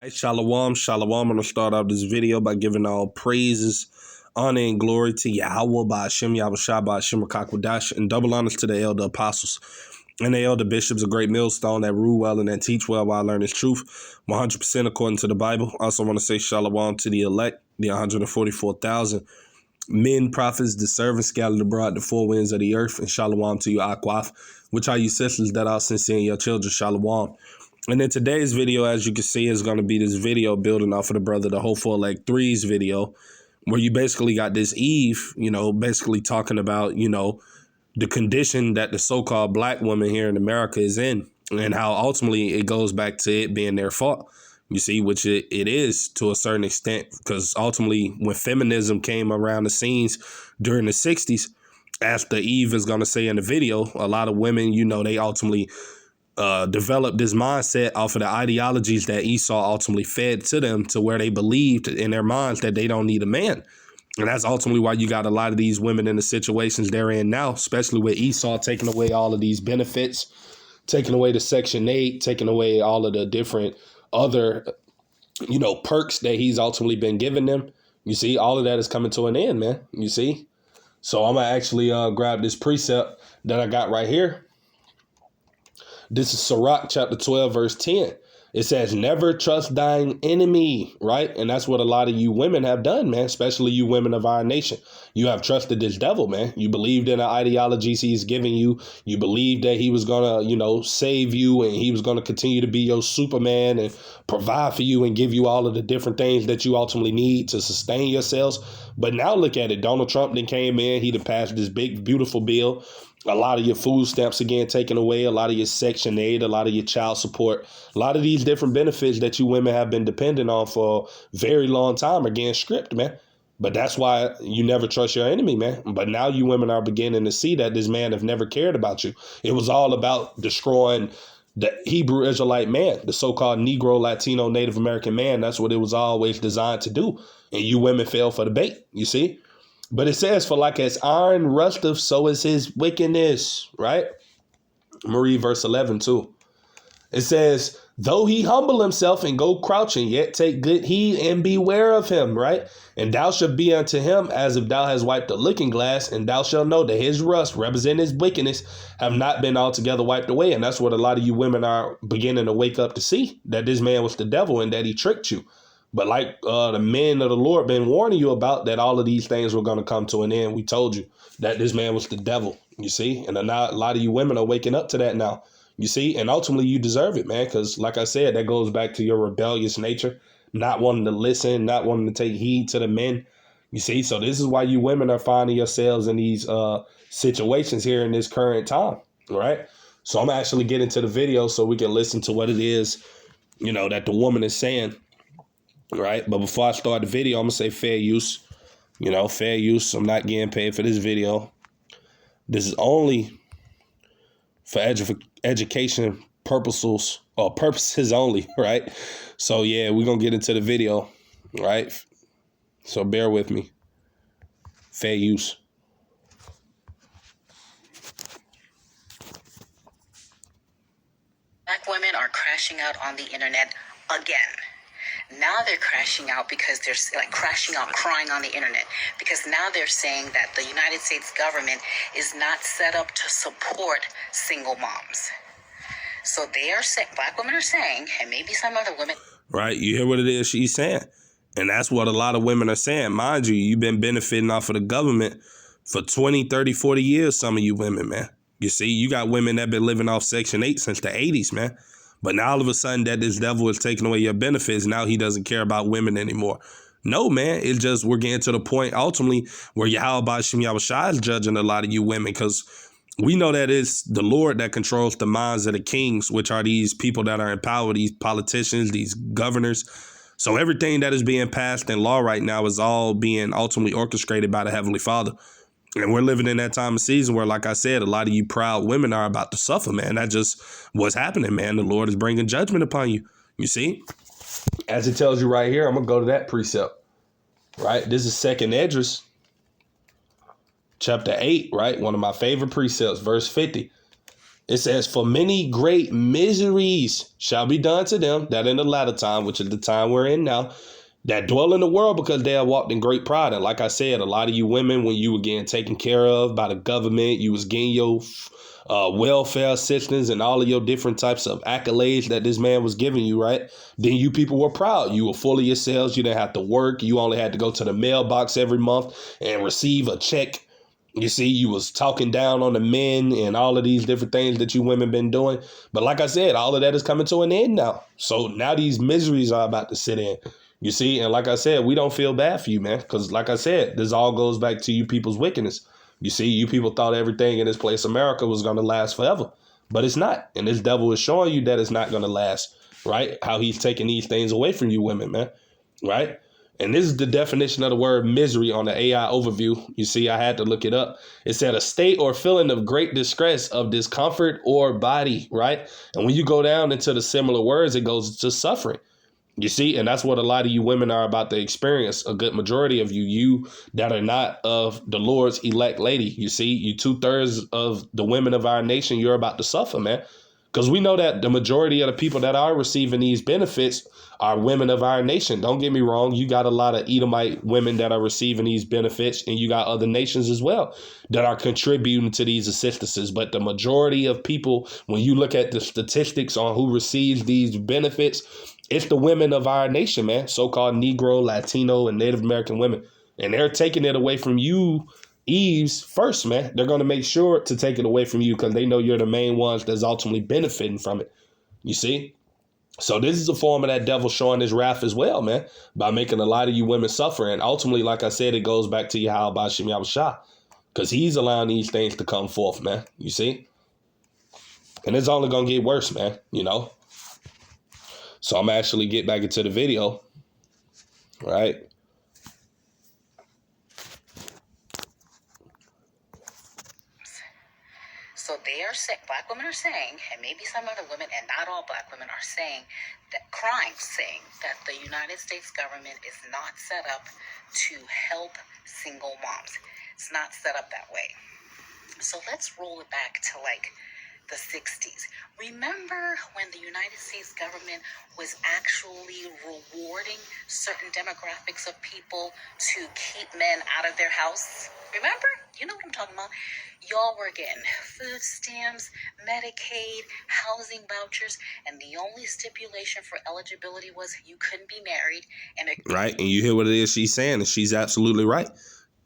Hey, Shalom, Shalom. I'm going to start off this video by giving all praises, honor, and glory to Yahweh by Hashem, Yahushua by Hashem, Rakakwadash, and double honors to the elder apostles and the elder bishops, a great millstone that rule well and that teach well while learning truth, 100% according to the Bible. I also want to say Shalom to the elect, the 144,000 men, prophets, the servants scattered abroad the four winds of the earth, and Shalom to you, Akwaf, which are you sisters that are sincere in your children, Shalom. And in today's video, as you can see, is going to be this video building off of the brother, the Hopeful Elect 3's video, where you basically got this Eve, basically talking about, the condition that the so-called black woman here in America is in and how ultimately it goes back to it being their fault, you see, which it is to a certain extent, because ultimately when feminism came around the scenes during the 60s, as the Eve is going to say in the video, a lot of women, they ultimately developed this mindset off of the ideologies that Esau ultimately fed to them, to where they believed in their minds that they don't need a man. And that's ultimately why you got a lot of these women in the situations they're in now, especially with Esau taking away all of these benefits, taking away the Section 8, taking away all of the different other, perks that he's ultimately been giving them. You see, all of that is coming to an end, man. You see? So I'm going to actually grab this precept that I got right here. This is Sirach chapter 12, verse 10. It says, never trust thine enemy, right? And that's what a lot of you women have done, man, especially you women of our nation. You have trusted this devil, man. You believed in the ideologies he's giving you. You believed that he was going to, save you, and he was going to continue to be your Superman and provide for you and give you all of the different things that you ultimately need to sustain yourselves. But now look at it. Donald Trump then came in. He done passed this big, beautiful bill. A lot of your food stamps again taken away, a lot of your Section 8, a lot of your child support, a lot of these different benefits that you women have been dependent on for a very long time are getting stripped, man. But that's why you never trust your enemy, man. But now you women are beginning to see that this man have never cared about you. It was all about destroying the Hebrew Israelite man, the so-called Negro, Latino, Native American man. That's what it was always designed to do. And you women fell for the bait, you see? But it says, for like as iron rusteth, so is his wickedness, right? I'm going to read verse 11 too. It says, though he humble himself and go crouching, yet take good heed and beware of him, right? And thou shalt be unto him as if thou hast wiped a looking glass, and thou shalt know that his rust, representing his wickedness, have not been altogether wiped away. And that's what a lot of you women are beginning to wake up to see, that this man was the devil and that he tricked you. But like the men of the Lord been warning you about, that all of these things were going to come to an end. We told you that this man was the devil, you see. And now a lot of you women are waking up to that now, you see. And ultimately you deserve it, man, because like I said, that goes back to your rebellious nature, not wanting to listen, not wanting to take heed to the men, you see. So this is why you women are finding yourselves in these situations here in this current time, right? So I'm actually getting to the video so we can listen to what it is, that the woman is saying. Right. But before I start the video, I'm going to say fair use, fair use. I'm not getting paid for this video. This is only for education purposes only. Right. So, yeah, we're going to get into the video. Right. So bear with me. Fair use. Black women are crashing out on the internet again. Now they're crashing out because they're crashing out, crying on the internet, because now they're saying that the United States government is not set up to support single moms. So they are saying, black women are saying, and maybe some other women. Right. You hear what it is she's saying. And that's what a lot of women are saying. Mind you, you've been benefiting off of the government for 20, 30, 40 years. Some of you women, man. You see, you got women that been living off Section 8 since the 80s, man. But now all of a sudden that this devil is taking away your benefits, now he doesn't care about women anymore. No, man, it's just we're getting to the point ultimately where Yahweh Shem Yahushua is judging a lot of you women, because we know that it's the Lord that controls the minds of the kings, which are these people that are in power, these politicians, these governors. So everything that is being passed in law right now is all being ultimately orchestrated by the Heavenly Father. And we're living in that time of season where, like I said, a lot of you proud women are about to suffer, man. That's just what's happening, man. The Lord is bringing judgment upon you. You see, as it tells you right here, I'm going to go to that precept, right? This is 2nd Esdras, chapter 8, right? One of my favorite precepts, verse 50. It says, for many great miseries shall be done to them that in the latter time, which is the time we're in now, that dwell in the world because they have walked in great pride. And like I said, a lot of you women, when you were getting taken care of by the government, you was getting your welfare assistance and all of your different types of accolades that this man was giving you, right? Then you people were proud. You were full of yourselves. You didn't have to work. You only had to go to the mailbox every month and receive a check. You see, you was talking down on the men and all of these different things that you women been doing. But like I said, all of that is coming to an end now. So now these miseries are about to sit in. You see, and like I said, we don't feel bad for you, man, because like I said, this all goes back to you people's wickedness. You see, you people thought everything in this place, America, was going to last forever, but it's not. And this devil is showing you that it's not going to last, right? How he's taking these things away from you women, man, right? And this is the definition of the word misery on the AI overview. You see, I had to look it up. It said a state or feeling of great distress, of discomfort or body, right? And when you go down into the similar words, it goes to suffering. You see, and that's what a lot of you women are about to experience. A good majority of you that are not of the Lord's elect lady. You see, you 2/3 of the women of our nation, you're about to suffer, man. Because we know that the majority of the people that are receiving these benefits are women of our nation. Don't get me wrong. You got a lot of Edomite women that are receiving these benefits, and you got other nations as well that are contributing to these assistances. But the majority of people, when you look at the statistics on who receives these benefits, it's the women of our nation, man, so-called Negro, Latino, and Native American women. And they're taking it away from you, Eves, first, man. They're going to make sure to take it away from you because they know you're the main ones that's ultimately benefiting from it. You see? So this is a form of that devil showing his wrath as well, man, by making a lot of you women suffer. And ultimately, like I said, it goes back to Yahweh Bashim Yahushua, because he's allowing these things to come forth, man. You see? And it's only going to get worse, man, you know? So I'm actually get back into the video, right? So they are saying, black women are saying, and maybe some other women, and not all black women are saying, that saying that the United States government is not set up to help single moms. It's not set up that way. So let's roll it back to like the 60s. Remember when the United States government was actually rewarding certain demographics of people to keep men out of their house? Remember? You know what I'm talking about. Y'all were getting food stamps, Medicaid, housing vouchers, and the only stipulation for eligibility was you couldn't be married. Right, and you hear what it is she's saying, and she's absolutely right.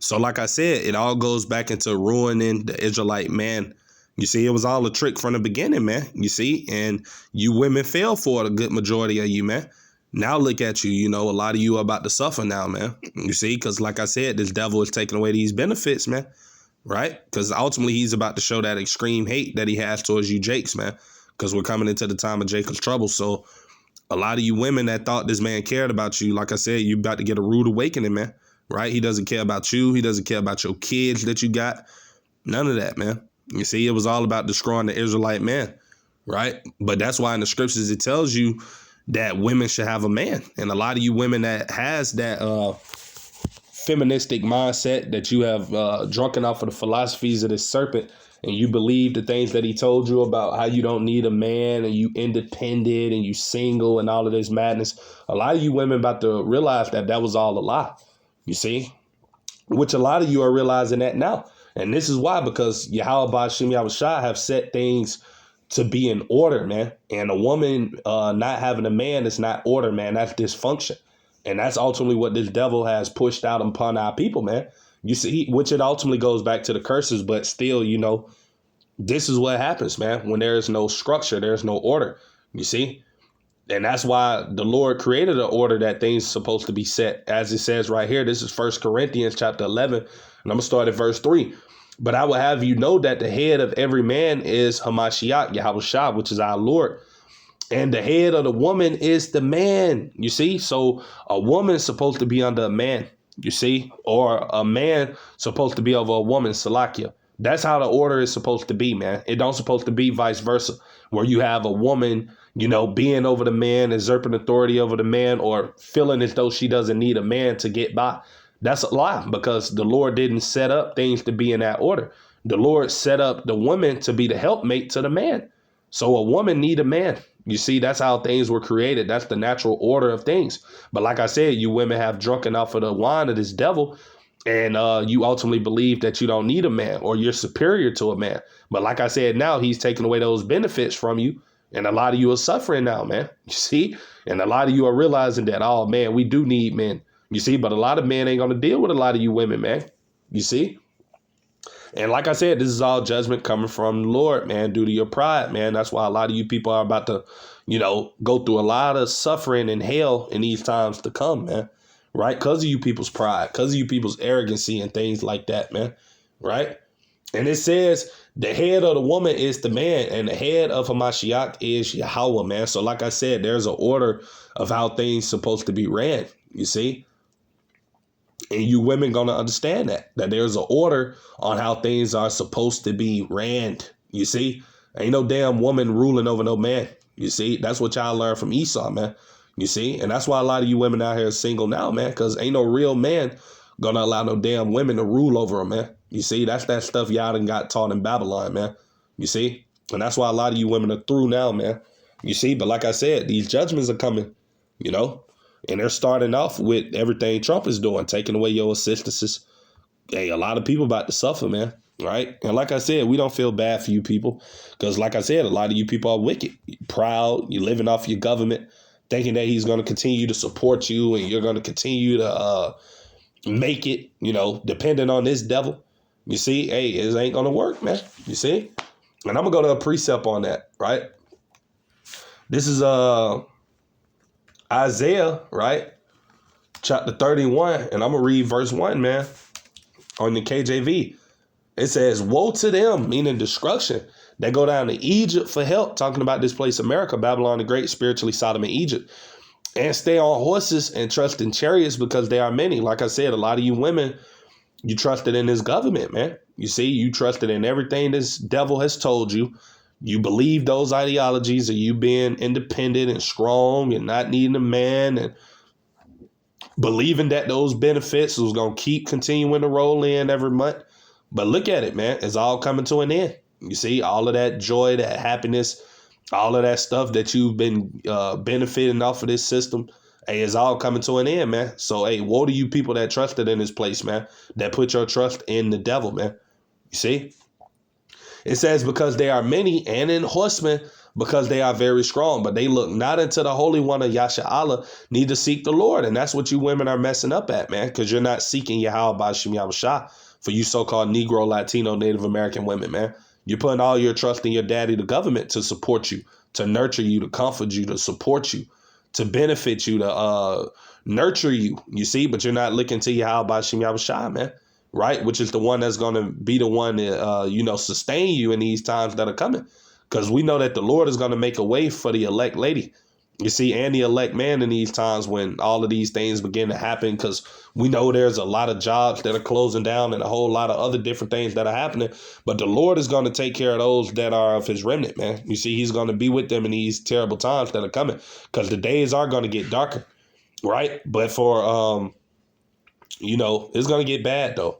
So like I said, it all goes back into ruining the Israelite man. You see, it was all a trick from the beginning, man. You see, and you women fell for it, a good majority of you, man. Now look at you, you know, a lot of you are about to suffer now, man. You see, because like I said, this devil is taking away these benefits, man. Right? Because ultimately he's about to show that extreme hate that he has towards you Jakes, man. Because we're coming into the time of Jacob's trouble. So a lot of you women that thought this man cared about you, like I said, you about to get a rude awakening, man. Right? He doesn't care about you. He doesn't care about your kids that you got. None of that, man. You see, it was all about destroying the Israelite man, right? But that's why in the scriptures it tells you that women should have a man. And a lot of you women that has that feministic mindset that you have drunken off of the philosophies of this serpent, and you believe the things that he told you about how you don't need a man and you independent and you single and all of this madness. A lot of you women about to realize that that was all a lie, you see, which a lot of you are realizing that now. And this is why, because Yahweh Bashim Yahushua have set things to be in order, man. And a woman not having a man is not order, man. That's dysfunction. And that's ultimately what this devil has pushed out upon our people, man. You see, which it ultimately goes back to the curses. But still, you know, this is what happens, man. When there is no structure, there's no order, you see. And that's why the Lord created an order that things are supposed to be set. As it says right here, this is 1 Corinthians chapter 11. And I'm going to start at verse 3. But I will have you know that the head of every man is Hamashiach, Yahushua, which is our Lord. And the head of the woman is the man, you see. So a woman is supposed to be under a man, you see, or a man supposed to be over a woman, Salakia. That's how the order is supposed to be, man. It don't supposed to be vice versa, where you have a woman, you know, being over the man, usurping authority over the man, or feeling as though she doesn't need a man to get by. That's a lie, because the Lord didn't set up things to be in that order. The Lord set up the woman to be the helpmate to the man. So a woman need a man. You see, that's how things were created. That's the natural order of things. But like I said, you women have drunken off of the wine of this devil, and you ultimately believe that you don't need a man or you're superior to a man. But like I said, now he's taking away those benefits from you. And a lot of you are suffering now, man. You see? And a lot of you are realizing that, oh, man, we do need men. You see? But a lot of men ain't going to deal with a lot of you women, man. You see? And like I said, this is all judgment coming from the Lord, man, due to your pride, man. That's why a lot of you people are about to, go through a lot of suffering and hell in these times to come, man. Right? Because of you people's pride, because of you people's arrogancy and things like that, man. Right? And it says the head of the woman is the man, and the head of Hamashiach is Yahweh, man. So like I said, there's an order of how things supposed to be ran, you see? And you women going to understand that there's an order on how things are supposed to be ran, you see? Ain't no damn woman ruling over no man, you see? That's what y'all learned from Esau, man, you see? And that's why a lot of you women out here are single now, man, because ain't no real man going to allow no damn women to rule over them, man. You see, that's that stuff y'all done got taught in Babylon, man. You see? And that's why a lot of you women are through now, man. You see? But like I said, these judgments are coming, and they're starting off with everything Trump is doing, taking away your assistances. Hey, a lot of people about to suffer, man. Right? And like I said, we don't feel bad for you people because, like I said, a lot of you people are wicked, proud. You're living off your government, thinking that he's going to continue to support you and you're going to continue to make it, dependent on this devil. You see, hey, it ain't going to work, man. You see? And I'm going to go to a precept on that, right? This is Isaiah, right? Chapter 31. And I'm going to read verse 1, man, on the KJV. It says, woe to them, meaning destruction. They go down to Egypt for help, talking about this place, America, Babylon the Great, spiritually Sodom and Egypt. And stay on horses and trust in chariots because they are many. Like I said, a lot of you women, you trusted in this government, man. You see, you trusted in everything this devil has told you. You believe those ideologies of you being independent and strong and not needing a man and believing that those benefits was going to keep continuing to roll in every month. But look at it, man. It's all coming to an end. You see, all of that joy, that happiness, all of that stuff that you've been benefiting off of this system, hey, it's all coming to an end, man. So, hey, woe to you people that trusted in this place, man, that put your trust in the devil, man. You see? It says, because they are many, and in horsemen, because they are very strong, but they look not into the Holy One of Yasha'Allah, need to seek the Lord. And that's what you women are messing up at, man, because you're not seeking Yahweh Ba'ashem Yahushua for you so-called Negro, Latino, Native American women, man. You're putting all your trust in your daddy, the government, to support you, to nurture you, to comfort you, to support you, to benefit you, to nurture you, you see, but you're not looking to Yahweh Ba'ashem Yahushua, man, right? Which is the one that's going to be the one that, sustain you in these times that are coming. Because we know that the Lord is going to make a way for the elect lady, you see, and the elect man in these times when all of these things begin to happen, because we know there's a lot of jobs that are closing down and a whole lot of other different things that are happening. But the Lord is going to take care of those that are of his remnant, man. You see, he's going to be with them in these terrible times that are coming because the days are going to get darker. Right. But for, it's going to get bad, though,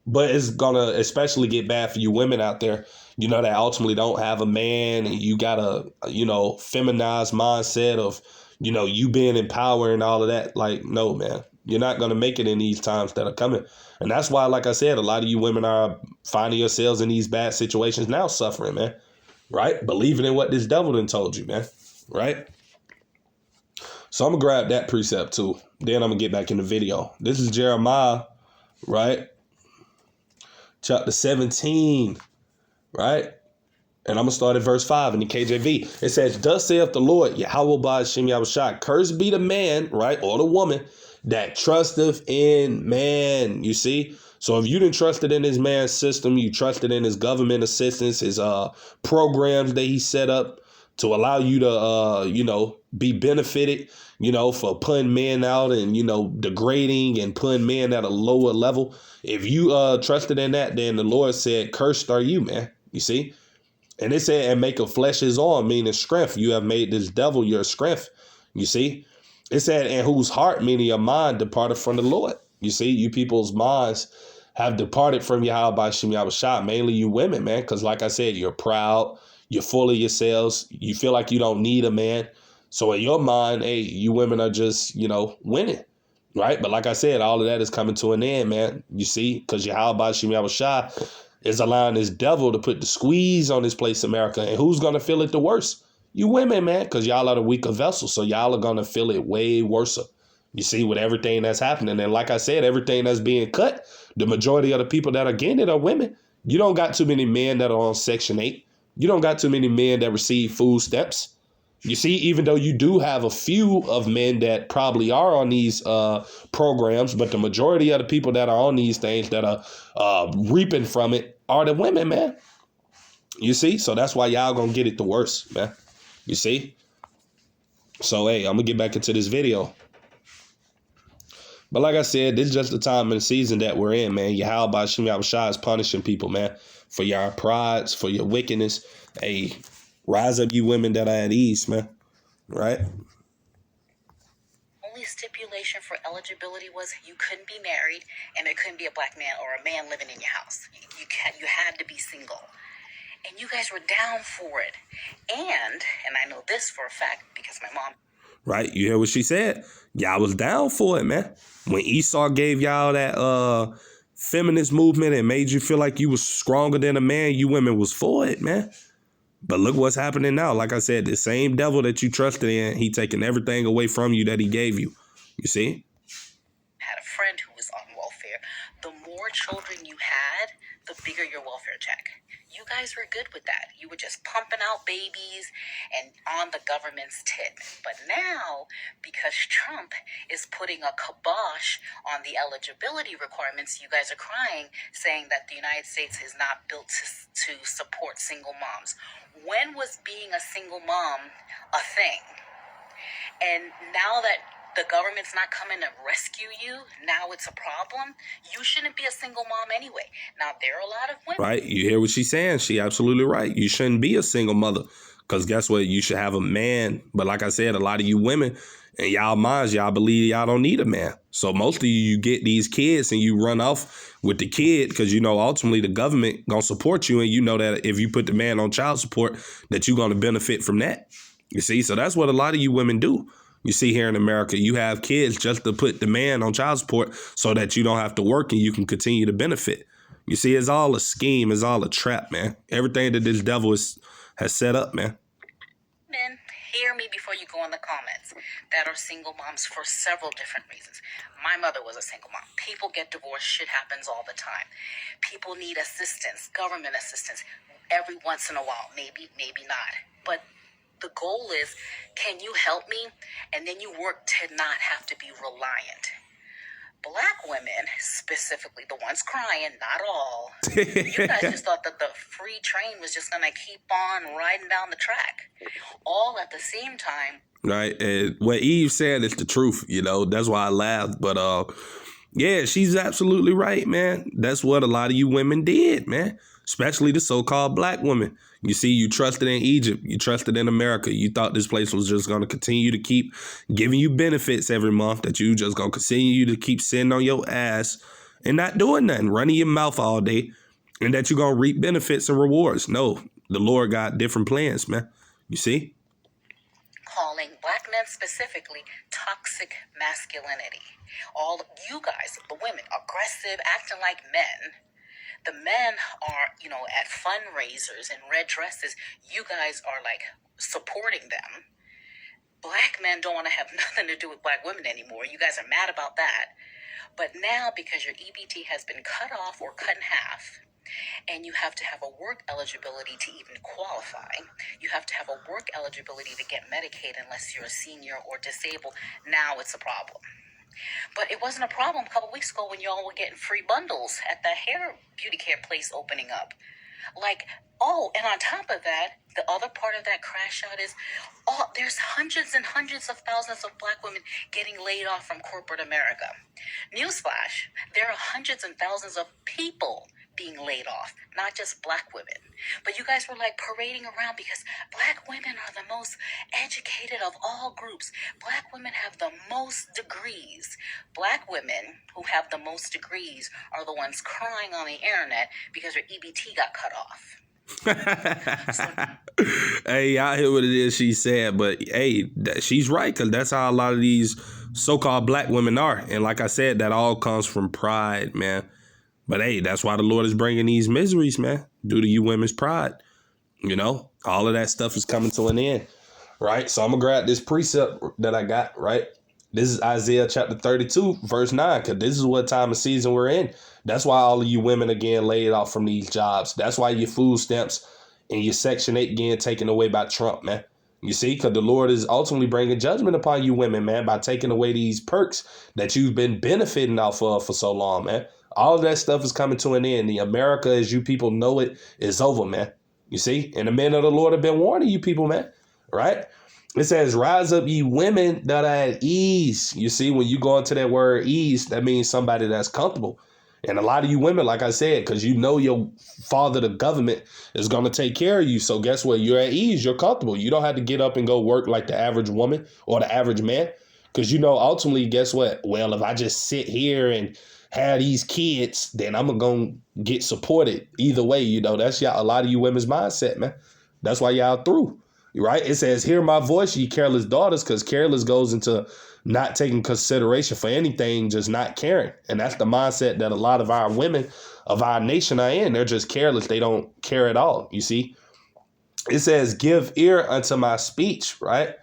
but it's going to especially get bad for you women out there, that ultimately don't have a man, and you got a, feminized mindset of, you being in power and all of that. Like, no, man, you're not going to make it in these times that are coming. And that's why, like I said, a lot of you women are finding yourselves in these bad situations now, suffering, man. Right. Believing in what this devil done told you, man. Right. So I'm going to grab that precept, too. Then I'm going to get back in the video. This is Jeremiah, right? Chapter 17. Right? And I'm going to start at verse 5 in the KJV. It says, thus saith the Lord, Yahweh Ba'ashem Yahushua, cursed be the man, right, or the woman that trusteth in man. You see? So if you didn't trusted in his man's system, you trusted in his government assistance, his programs that he set up to allow you to, be benefited, for putting men out and, degrading and putting men at a lower level. If you trusted in that, then the Lord said, cursed are you, man. You see? And it said, and make of flesh his arm, meaning strength. You have made this devil your strength. You see? It said, and whose heart, meaning your mind, departed from the Lord. You see, you people's minds have departed from Yahweh Shem Yahushua, mainly you women, man. Because like I said, you're proud, you're full of yourselves, you feel like you don't need a man. So in your mind, hey, you women are just, winning, right? But like I said, all of that is coming to an end, man. You see, because Yahweh Shem Yahushua is allowing this devil to put the squeeze on this place, America. And who's going to feel it the worst? You women, man, because y'all are the weaker vessel. So y'all are going to feel it way worse. You see, with everything that's happening. And like I said, everything that's being cut, the majority of the people that are getting it are women. You don't got too many men that are on Section 8. You don't got too many men that receive food stamps. You see, even though you do have a few of men that probably are on these programs, but the majority of the people that are on these things that are reaping from it are the women, man. You see? So that's why y'all gonna get it the worst, man. You see? So, hey, I'm gonna get back into this video. But like I said, this is just the time and the season that we're in, man. Yahweh Shem Yahushua is punishing people, man, for your prides, for your wickedness. Hey, rise up, you women that are at ease, man. Right? Only stipulation for eligibility was you couldn't be married and there couldn't be a black man or a man living in your house. You had to be single. And you guys were down for it. And I know this for a fact because my mom. Right? You hear what she said? Y'all was down for it, man. When Esau gave y'all that feminist movement and made you feel like you was stronger than a man, you women was for it, man. But look what's happening now. Like I said, the same devil that you trusted in, he taking everything away from you that he gave you. You see? Had a friend who was on welfare. The more children you had, the bigger your welfare check. You guys were good with that. You were just pumping out babies and on the government's tit. But now, because Trump is putting a kibosh on the eligibility requirements, you guys are crying, saying that the United States is not built to support single moms. When was being a single mom a thing? And now that the government's not coming to rescue you, now it's a problem. You shouldn't be a single mom anyway. Now, there are a lot of women. Right. You hear what she's saying? She absolutely right. You shouldn't be a single mother because guess what? You should have a man. But like I said, a lot of you women and y'all minds, y'all believe y'all don't need a man. So most of you get these kids and you run off with the kid because, ultimately the government going to support you. And you know that if you put the man on child support, that you're going to benefit from that. You see? So that's what a lot of you women do. You see here in America, you have kids just to put the man on child support so that you don't have to work and you can continue to benefit. You see, it's all a scheme. It's all a trap, man. Everything that this devil has set up, man. Men, hear me before you go in the comments, that are single moms for several different reasons. My mother was a single mom. People get divorced. Shit happens all the time. People need assistance, government assistance, every once in a while. Maybe not. But the goal is, can you help me? And then you work to not have to be reliant. Black women, specifically the ones crying, not all. You guys just thought that the free train was just going to keep on riding down the track. All at the same time. Right. And what Eve said is the truth, That's why I laughed. But yeah, she's absolutely right, man. That's what a lot of you women did, man. Especially the so-called black women. You see, you trusted in Egypt. You trusted in America. You thought this place was just going to continue to keep giving you benefits every month, that you just going to continue to keep sitting on your ass and not doing nothing, running your mouth all day, and that you're going to reap benefits and rewards. No, the Lord got different plans, man. You see? Calling black men specifically toxic masculinity. All you guys, the women, aggressive, acting like men. The men are, at fundraisers and red dresses. You guys are like supporting them. Black men don't want to have nothing to do with black women anymore. You guys are mad about that. But now, because your EBT has been cut off or cut in half, and you have to have a work eligibility to even qualify, you have to have a work eligibility to get Medicaid unless you're a senior or disabled, now it's a problem. But it wasn't a problem a couple weeks ago when y'all were getting free bundles at the hair beauty care place opening up. And on top of that, the other part of that crash out is, there's hundreds and hundreds of thousands of black women getting laid off from corporate America. Newsflash, there are hundreds and thousands of people being laid off, not just black women. But you guys were like parading around because black women are the most educated of all groups. Black women have the most degrees. Black women who have the most degrees are the ones crying on the internet because their EBT got cut off. Hey, I hear what it is she said, but hey, she's right, because that's how a lot of these so-called black women are. And like I said, that all comes from pride, man. But hey, that's why the Lord is bringing these miseries, man, due to you women's pride. You know, all of that stuff is coming to an end, right? So I'm going to grab this precept that I got, right? This is Isaiah chapter 32, verse 9, because this is what time of season we're in. That's why all of you women are getting laid off from these jobs. That's why your food stamps and your Section 8 getting taken away by Trump, man. You see, because the Lord is ultimately bringing judgment upon you women, man, by taking away these perks that you've been benefiting off of for so long, man. All of that stuff is coming to an end. The America, as you people know it, is over, man. You see, and the men of the Lord have been warning you people, man, right? It says, rise up, ye women that are at ease. You see, when you go into that word ease, that means somebody that's comfortable. And a lot of you women, like I said, because you know your father, the government, is going to take care of you. So guess what? You're at ease. You're comfortable. You don't have to get up and go work like the average woman or the average man. Because, you know, ultimately, guess what? Well, if I just sit here and have these kids, then I'm going to get supported either way. You know, that's a lot of you women's mindset, man. That's why y'all through. Right? It says, hear my voice, ye careless daughters, because careless goes into not taking consideration for anything, just not caring. And that's the mindset that a lot of our women of our nation are in. They're just careless. They don't care at all. You see, it says, give ear unto my speech, right?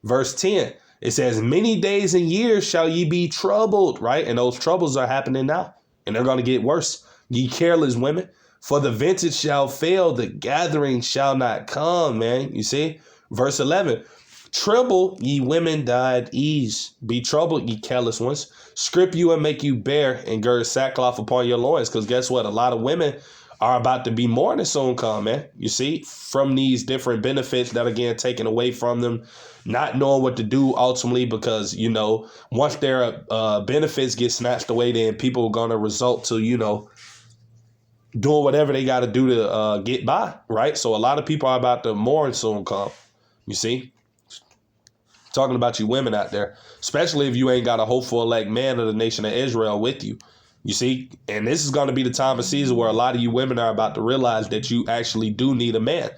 Verse 10, it says, many days and years shall ye be troubled, right? And those troubles are happening now, and they're going to get worse. Ye careless women. For the vintage shall fail, the gathering shall not come, man. You see? Verse 11. Tremble, ye women that at ease. Be troubled, ye careless ones. Scrip you and make you bare, and gird sackcloth upon your loins. Because guess what? A lot of women are about to be mourning soon come, man. You see? From these different benefits that are getting taken away from them. Not knowing what to do ultimately, because, you know, once their benefits get snatched away, then people are going to result to, you know, doing whatever they got to do to get by, right? So a lot of people are about to mourn soon come. You see? Talking about you women out there, especially if you ain't got a hopeful elect man of the nation of Israel with you. You see? And this is going to be the time of season where a lot of you women are about to realize that you actually do need a man.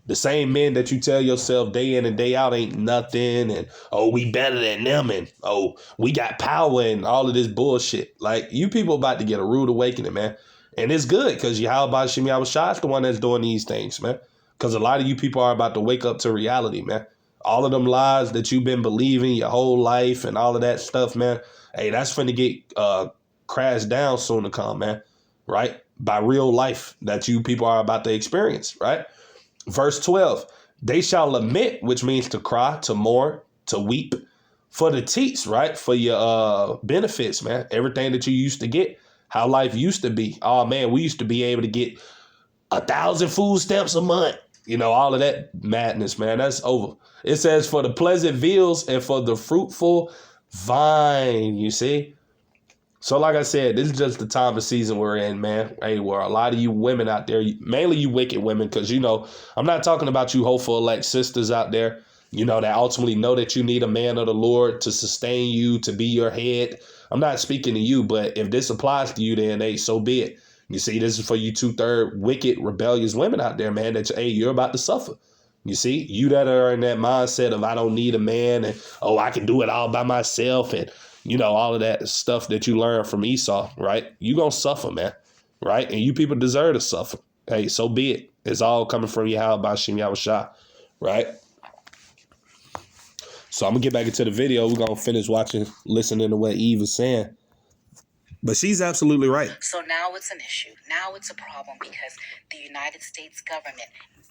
The same men that you tell yourself day in and day out ain't nothing, and oh, we better than them, and oh, we got power, and all of this bullshit. Like, you people about to get a rude awakening, man. And it's good, because Yahweh Shem Yahushua is the one that's doing these things, man. Because a lot of you people are about to wake up to reality, man. All of them lies that you've been believing your whole life and all of that stuff, man. Hey, that's finna get crashed down soon to come, man. Right? By real life that you people are about to experience, right? Verse 12, they shall lament, which means to cry, to mourn, to weep for the teats, right? For your benefits, man. Everything that you used to get, how life used to be. Oh, man, we used to be able to get 1,000 food stamps a month. You know, all of that madness, man. That's over. It says for the pleasant fields and for the fruitful vine, you see? So like I said, this is just the time of season we're in, man. Hey, where a lot of you women out there, mainly you wicked women, because, you know, I'm not talking about you hopeful elect sisters out there, you know, that ultimately know that you need a man of the Lord to sustain you, to be your head. I'm not speaking to you, but if this applies to you, then, hey, so be it. You see, this is for you 2/3 wicked, rebellious women out there, man, that, hey, you're about to suffer. You see, you that are in that mindset of I don't need a man, and, oh, I can do it all by myself, and, you know, all of that stuff that you learn from Esau, right? You going to suffer, man, right? And you people deserve to suffer. Hey, so be it. It's all coming from Yahweh Shem Yahushua, right? So I'm going to get back into the video. We're going to finish listening to what Eve is saying. But she's absolutely right. So now it's an issue. Now it's a problem because the United States government,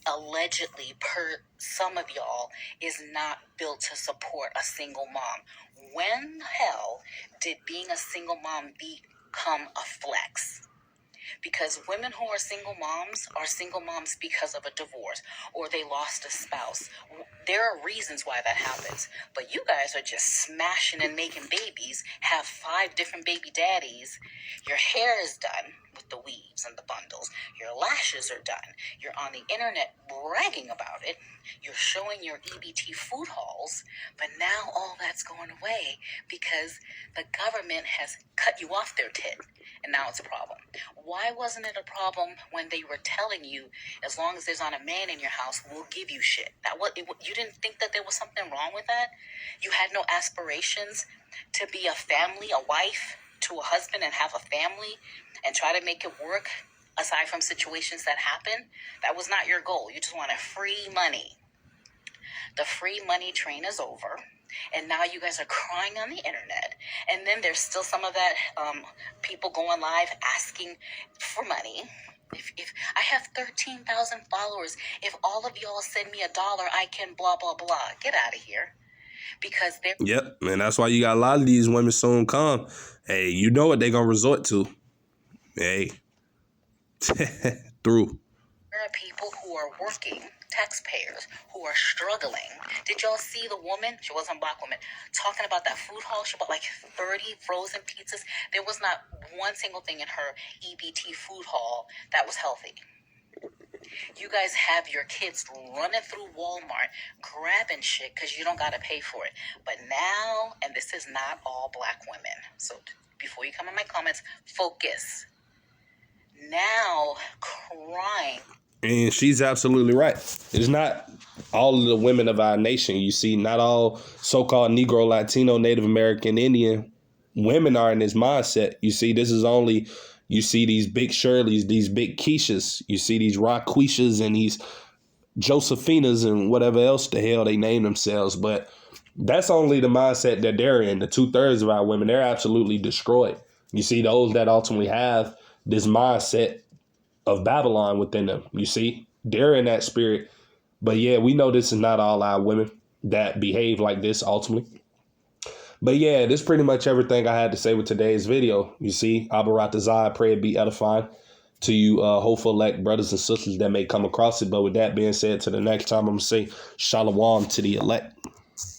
allegedly, per some of y'all, is not built to support a single mom. When the hell did being a single mom become a flex? Because women who are single moms because of a divorce or they lost a spouse. There are reasons why that happens, but you guys are just smashing and making babies, have 5 different baby daddies. Your hair is done with the weaves and the bundles. Your lashes are done. You're on the internet bragging about it. You're showing your EBT food hauls, but now all that's going away because the government has cut you off their tit, and now it's a problem. Why wasn't it a problem when they were telling you, as long as there's not a man in your house, we'll give you shit? You didn't think that there was something wrong with that? You had no aspirations to be a family, a wife to a husband and have a family and try to make it work aside from situations that happen? That was not your goal. You just wanted free money. The free money train is over. And now you guys are crying on the internet. And then there's still some of that people going live asking for money. If I have 13,000 followers, if all of y'all send me $1, I can blah, blah, blah. Get out of here. Because they're... Yep, and that's why you got a lot of these women soon come. Hey, you know what they're going to resort to. Hey. Through. There are people who are working, taxpayers, who are struggling. Did y'all see the woman? She wasn't a black woman. Talking about that food haul. She bought like 30 frozen pizzas. There was not one single thing in her EBT food haul that was healthy. You guys have your kids running through Walmart, grabbing shit because you don't got to pay for it. But now, and this is not all black women. So before you come in my comments, focus. Now, crying. And she's absolutely right. It's not all of the women of our nation. You see, not all so-called Negro, Latino, Native American, Indian women are in this mindset. You see, this is only, you see these big Shirleys, these big Keishas. You see these Raquishas and these Josephinas and whatever else the hell they name themselves. But that's only the mindset that they're in. The 2/3 of our women, they're absolutely destroyed. You see, those that ultimately have this mindset of Babylon within them, you see, they're in that spirit. But yeah, we know this is not all our women that behave like this ultimately. But yeah, this is pretty much everything I had to say with today's video. You see, Abaratazai, I pray it be edifying to you hopeful elect brothers and sisters that may come across it. But with that being said, to the next time, I'm going to say shalom to the elect.